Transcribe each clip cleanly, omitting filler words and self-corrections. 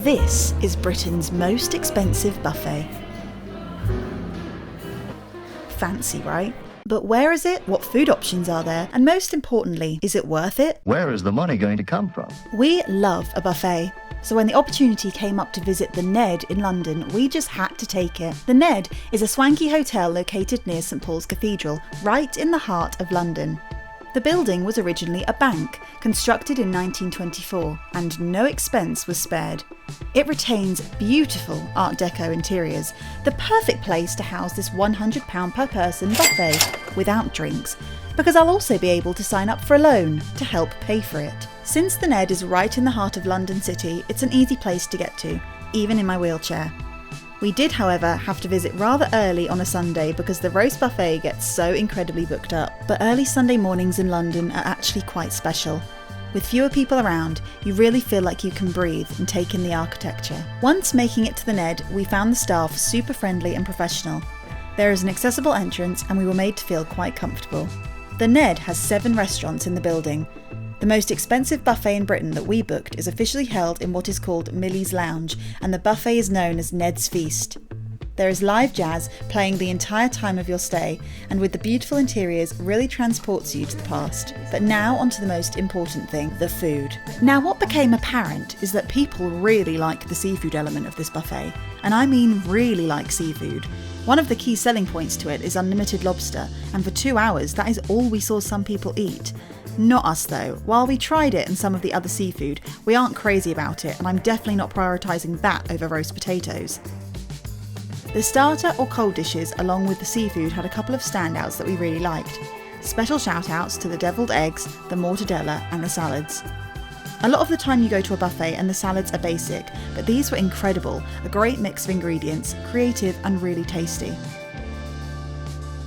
This is Britain's most expensive buffet. Fancy, right? But where is it? What food options are there? And most importantly, is it worth it? Where is the money going to come from? We love a buffet. So when the opportunity came up to visit the NED in London, we just had to take it. The NED is a swanky hotel located near St Paul's Cathedral, right in the heart of London. The building was originally a bank, constructed in 1924, and no expense was spared. It retains beautiful Art Deco interiors, the perfect place to house this £100 per person buffet, without drinks, because I'll also be able to sign up for a loan to help pay for it. Since the NED is right in the heart of London City, it's an easy place to get to, even in my wheelchair. We did, however, have to visit rather early on a Sunday because the roast buffet gets so incredibly booked up. But early Sunday mornings in London are actually quite special. With fewer people around, you really feel like you can breathe and take in the architecture. Once making it to the NED, we found the staff super friendly and professional. There is an accessible entrance and we were made to feel quite comfortable. The NED has 7 restaurants in the building. The most expensive buffet in Britain that we booked is officially held in what is called Millie's Lounge, and the buffet is known as Ned's Feast. There is live jazz playing the entire time of your stay, and with the beautiful interiors really transports you to the past. But now onto the most important thing, the food. Now what became apparent is that people really like the seafood element of this buffet, and I mean really like seafood. One of the key selling points to it is unlimited lobster, and for 2 hours that is all we saw some people eat. Not us though. While we tried it and some of the other seafood, we aren't crazy about it, and I'm definitely not prioritising that over roast potatoes. The starter or cold dishes along with the seafood had a couple of standouts that we really liked. Special shout outs to the devilled eggs, the mortadella and the salads. A lot of the time you go to a buffet and the salads are basic, but these were incredible, a great mix of ingredients, creative and really tasty.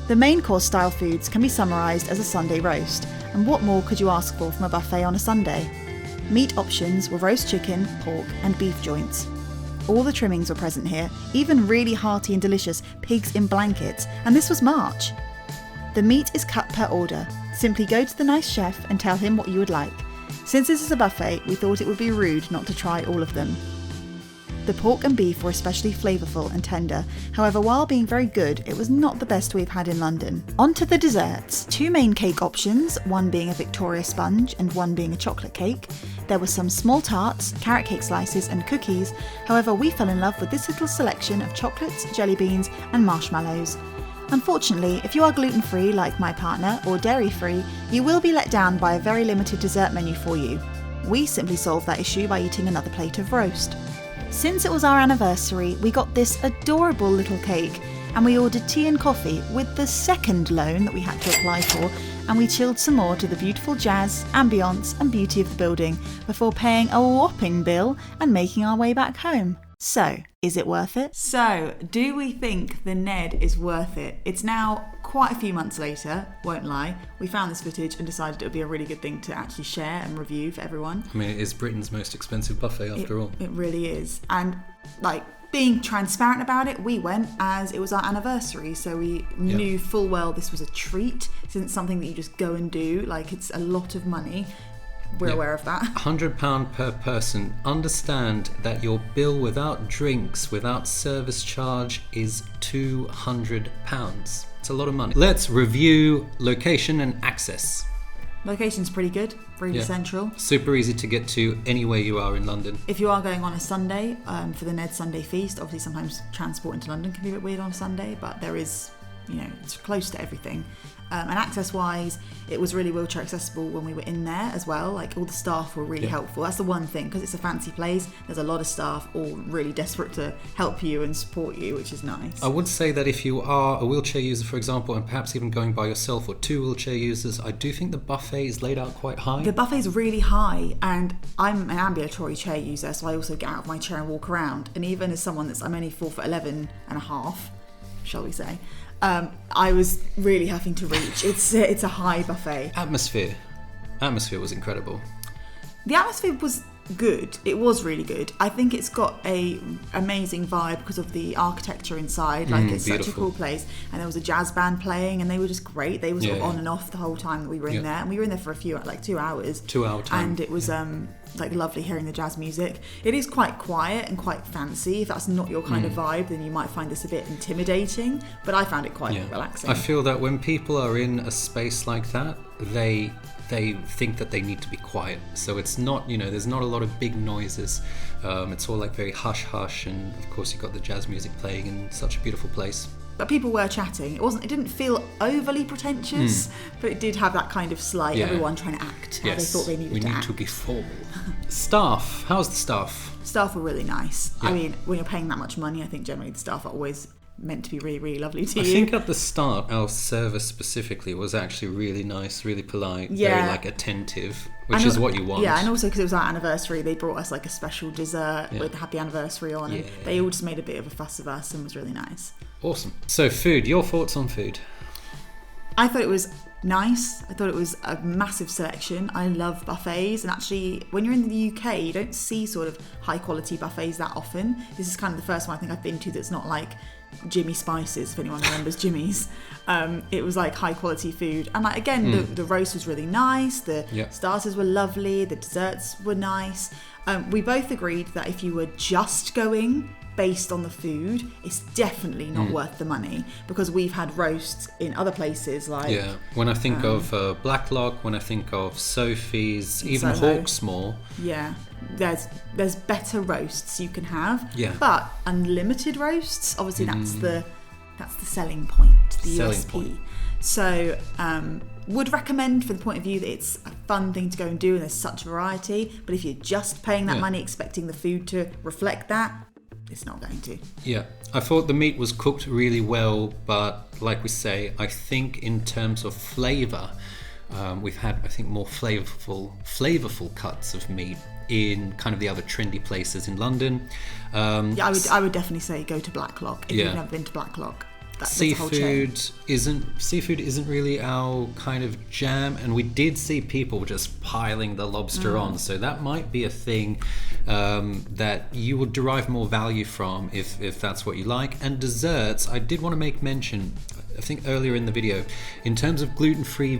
The main course style foods can be summarised as a Sunday roast, and what more could you ask for from a buffet on a Sunday? Meat options were roast chicken, pork and beef joints. All the trimmings were present here, even really hearty and delicious pigs in blankets, and this was March. The meat is cut per order. Simply go to the nice chef and tell him what you would like. Since this is a buffet, we thought it would be rude not to try all of them. The pork and beef were especially flavourful and tender, however while being very good, it was not the best we've had in London. On to the desserts. 2 main cake options, one being a Victoria sponge and one being a chocolate cake. There were some small tarts, carrot cake slices and cookies, however we fell in love with this little selection of chocolates, jelly beans and marshmallows. Unfortunately, if you are gluten-free like my partner or dairy-free, you will be let down by a very limited dessert menu for you. We simply solved that issue by eating another plate of roast. Since it was our anniversary, we got this adorable little cake and we ordered tea and coffee with the second loan that we had to apply for, and we chilled some more to the beautiful jazz, ambience and beauty of the building before paying a whopping bill and making our way back home. So, is it worth it? So, do we think the NED is worth it? It's now quite a few months later, won't lie. We found this footage and decided it would be a really good thing to actually share and review for everyone. I mean, it is Britain's most expensive buffet after all. It really is. And, being transparent about it, we went as it was our anniversary, so we knew full well this was a treat. This isn't something that you just go and do. It's a lot of money. We're aware of that. £100 per person. Understand that your bill without drinks, without service charge, is £200. It's a lot of money. Let's review location and access. Location's pretty good, really central. Super easy to get to anywhere you are in London. If you are going on a Sunday for the NED Sunday Feast, obviously sometimes transport into London can be a bit weird on a Sunday, but there is, it's close to everything. And access-wise, it was really wheelchair accessible when we were in there as well. All the staff were really helpful. That's the one thing, because it's a fancy place. There's a lot of staff all really desperate to help you and support you, which is nice. I would say that if you are a wheelchair user, for example, and perhaps even going by yourself or 2 wheelchair users, I do think the buffet is laid out quite high. The buffet's really high, and I'm an ambulatory chair user, so I also get out of my chair and walk around. And even as someone I'm only 4'11" and a half, shall we say, I was really having to reach. It's a high buffet. Atmosphere was incredible. The atmosphere was good. It was really good. I think it's got a amazing vibe because of the architecture inside. It's beautiful. Such a cool place. And there was a jazz band playing, and they were just great. They were sort of on and off the whole time that we were in there. And we were in there for a few, 2 hours. 2 hour time. And it was like lovely hearing the jazz music. It is quite quiet and quite fancy. If that's not your kind of vibe, then you might find this a bit intimidating, but I found it quite relaxing. I feel that when people are in a space like that, they think that they need to be quiet. So it's not, there's not a lot of big noises. It's all like very hush-hush, and of course you've got the jazz music playing in such a beautiful place. But people were chatting. It didn't feel overly pretentious, but it did have that kind of slight everyone trying to act how they thought they needed to act. We need to be formal. Staff. How's the staff? Staff were really nice. Yeah. I mean, when you're paying that much money, I think generally the staff are always meant to be really, really lovely to you. I think at the start, our service specifically was actually really nice, really polite, very like attentive, which is what you want. Yeah, and also because it was our anniversary, they brought us like a special dessert with happy anniversary on, and they all just made a bit of a fuss of us and was really nice. Awesome. So food, your thoughts on food? I thought it was nice. I thought it was a massive selection. I love buffets, and actually when you're in the UK you don't see sort of high quality buffets that often. This is kind of the first one I think I've been to that's not like Jimmy Spices, if anyone remembers Jimmy's. It was like high quality food, and like again the roast was really nice, the starters were lovely, the desserts were nice. We both agreed that if you were just going based on the food, it's definitely not worth the money, because we've had roasts in other places like when I think of Blacklock, when I think of Sophie's, even Soho. Hawksmoor, there's better roasts you can have, but unlimited roasts, obviously that's the selling point, the USP point. So would recommend, for the point of view that it's a fun thing to go and do and there's such variety, but if you're just paying that money expecting the food to reflect that, it's not going to. Yeah, I thought the meat was cooked really well, but like we say, I think in terms of flavour, we've had, I think, more flavourful cuts of meat in kind of the other trendy places in London. I would definitely say go to Blacklock if you've never been to Blacklock. Seafood isn't really our kind of jam, and we did see people just piling the lobster on, so that might be a thing that you would derive more value from if that's what you like. And desserts, I did want to make mention, I think earlier in the video, in terms of gluten-free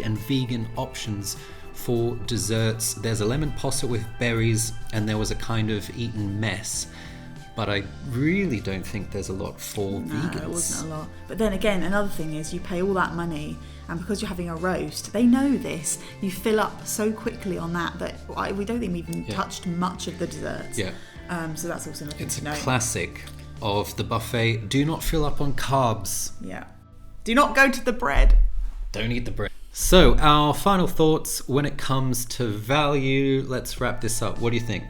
and vegan options for desserts, there's a lemon posset with berries, and there was a kind of eaten mess. But I really don't think there's a lot for vegans. No, it wasn't a lot. But then again, another thing is you pay all that money, and because you're having a roast, they know this. You fill up so quickly on that we don't think we even touched much of the desserts. Yeah. So that's also nothing to know. It's a classic of the buffet. Do not fill up on carbs. Yeah. Do not go to the bread. Don't eat the bread. So our final thoughts when it comes to value. Let's wrap this up. What do you think?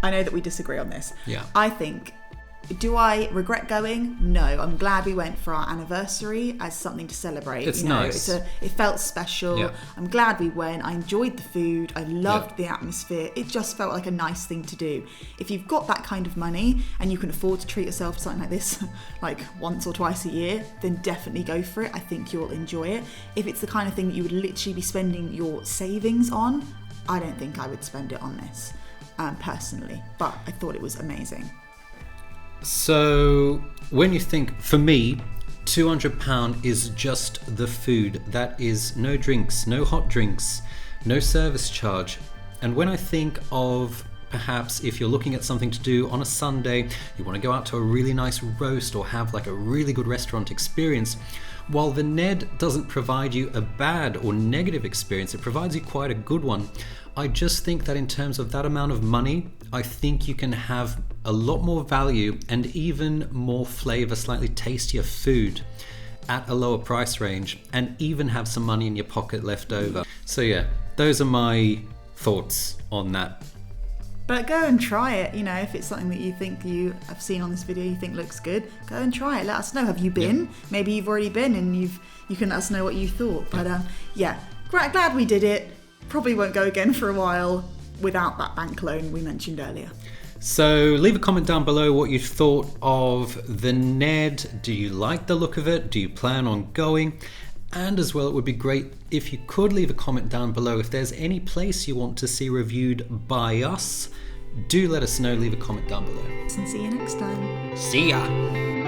I know that we disagree on this. Yeah. I think, do I regret going? No. I'm glad we went for our anniversary as something to celebrate. It's nice. It felt special. Yeah. I'm glad we went. I enjoyed the food. I loved the atmosphere. It just felt like a nice thing to do. If you've got that kind of money and you can afford to treat yourself to something like this like once or twice a year, then definitely go for it. I think you'll enjoy it. If it's the kind of thing that you would literally be spending your savings on, I don't think I would spend it on this. Personally, but I thought it was amazing. So when you think, for me, £200 is just the food. That is no drinks, no hot drinks, no service charge. And when I think of perhaps if you're looking at something to do on a Sunday, you want to go out to a really nice roast or have like a really good restaurant experience, while the NED doesn't provide you a bad or negative experience, it provides you quite a good one. I just think that in terms of that amount of money, I think you can have a lot more value and even more flavour, slightly tastier food at a lower price range, and even have some money in your pocket left over. So yeah, those are my thoughts on that. But go and try it, if it's something that you think you have seen on this video, you think looks good, go and try it. Let us know. Have you been? Maybe you've already been and you can let us know what you thought. But glad we did it. Probably won't go again for a while without that bank loan we mentioned earlier. So leave a comment down below what you thought of the NED. Do you like the look of it? Do you plan on going? And as well, it would be great if you could leave a comment down below if there's any place you want to see reviewed by us. Do let us know, leave a comment down below. And see you next time. See ya!